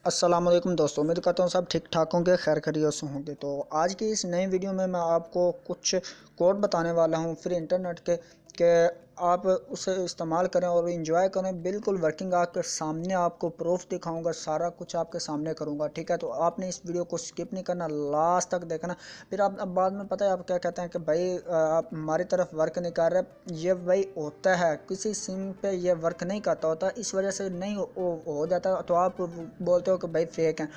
अस्सलाम वालेकुम दोस्तों, उम्मीद करता हूँ सब ठीक ठाक होंगे, खैर खैरियत से होंगे। तो आज की इस नई वीडियो में मैं आपको कुछ कोड बताने वाला हूँ फ्री इंटरनेट के कि आप उसे इस्तेमाल करें और इंजॉय करें। बिल्कुल वर्किंग आपके सामने, आपको प्रूफ दिखाऊंगा, सारा कुछ आपके सामने करूँगा, ठीक है। तो आपने इस वीडियो को स्किप नहीं करना, लास्ट तक देखना। फिर आप अब बाद में पता है आप क्या कहते हैं कि भाई आप हमारी तरफ वर्क नहीं कर रहे। ये भाई होता है, किसी सिम पे ये वर्क नहीं करता होता, इस वजह से नहीं हो जाता। तो आप बोलते हो कि भाई फेक हैं।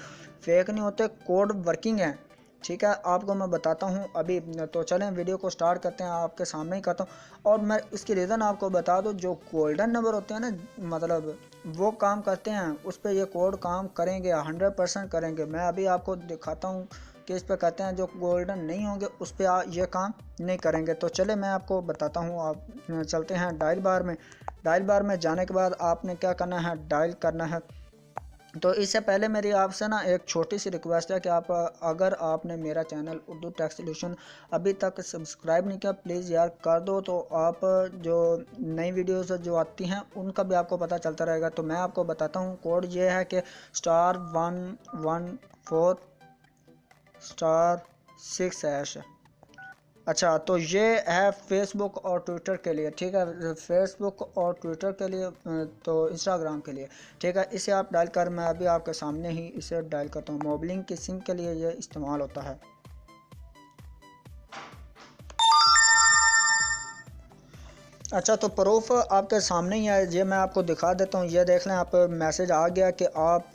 फेक नहीं होते, कोड वर्किंग है, ठीक है। आपको मैं बताता हूँ अभी। तो चलें वीडियो को स्टार्ट करते हैं, आपके सामने ही करता हूँ। और मैं इसकी रीज़न आपको बता दूँ, जो गोल्डन नंबर होते हैं ना, मतलब वो काम करते हैं, उस पर ये कोड काम करेंगे, 100% करेंगे। मैं अभी आपको दिखाता हूँ कि इस पर कहते हैं। जो गोल्डन नहीं होंगे उस पर ये काम नहीं करेंगे। तो चले मैं आपको बताता हूँ। आप चलते हैं डायल बार में। डायल बार में जाने के बाद आपने क्या करना है, डायल करना है। तो इससे पहले मेरी आपसे ना एक छोटी सी रिक्वेस्ट है कि आप अगर आपने मेरा चैनल उर्दू टेक सॉल्यूशन अभी तक सब्सक्राइब नहीं किया, प्लीज़ यार कर दो। तो आप जो नई वीडियोस जो आती हैं उनका भी आपको पता चलता रहेगा। तो मैं आपको बताता हूँ, कोड ये है कि *114*6#। अच्छा, तो ये है फेसबुक और ट्विटर के लिए, ठीक है। फेसबुक और ट्विटर के लिए, तो इंस्टाग्राम के लिए, ठीक है। इसे आप डायल कर, मैं अभी आपके सामने ही इसे डायल करता हूँ। मोबलिंग की सिम के लिए ये इस्तेमाल होता है। अच्छा, तो प्रूफ आपके सामने ही है, ये मैं आपको दिखा देता हूँ। ये देख लें, आप मैसेज आ गया कि आप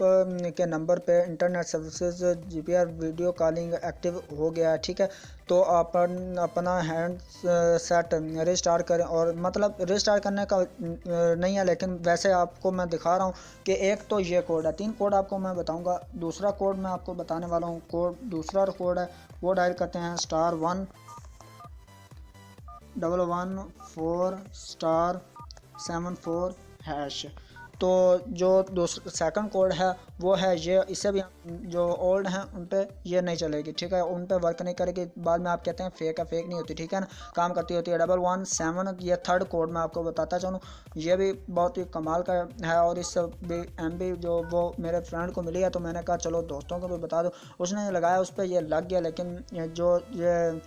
के नंबर पे internet services GPR video calling active हो गया है, ठीक है। तो आप अपना हैंड सेट रिस्टार्ट करें। और मतलब रिस्टार्ट करने का नहीं है, लेकिन वैसे आपको मैं दिखा रहा हूँ कि एक तो ये कोड है, 3 कोड आपको मैं बताऊँगा। दूसरा कोड मैं आपको बताने वाला हूँ। दूसरा कोड है वो डायल करते हैं *114*74#। तो जो दूसरा सेकंड कोड है वो है ये, इसे भी जो ओल्ड हैं उन पे ये नहीं चलेगी, ठीक है। उन पे वर्क नहीं करेगी। बाद में आप कहते हैं फेक है, फेक नहीं होती, ठीक है ना, काम करती होती है। 117, ये थर्ड कोड मैं आपको बताता चलूँ। ये भी बहुत ही कमाल का है और इससे भी MB जो वो मेरे फ्रेंड को मिली है, तो मैंने कहा चलो दोस्तों को भी बता दो। उसने लगाया, उस पर ये लग गया। लेकिन जो ये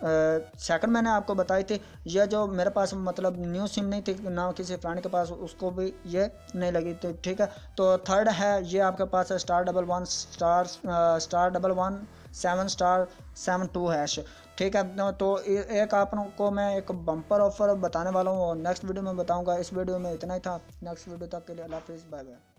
सेकंड मैंने आपको बताई थी, ये जो मेरे पास मतलब न्यू सिम नहीं थी ना किसी फ्रेंड के पास, उसको भी ये नहीं लगी, तो ठीक है। तो थर्ड है ये आपके पास है *117*7*72#, ठीक है। तो एक आपको मैं एक बम्पर ऑफर बताने वाला हूँ और नेक्स्ट वीडियो में बताऊँगा। इस वीडियो में इतना ही था। नेक्स्ट वीडियो तक के लिए अल्लाह हाफिज़, बाय बाय।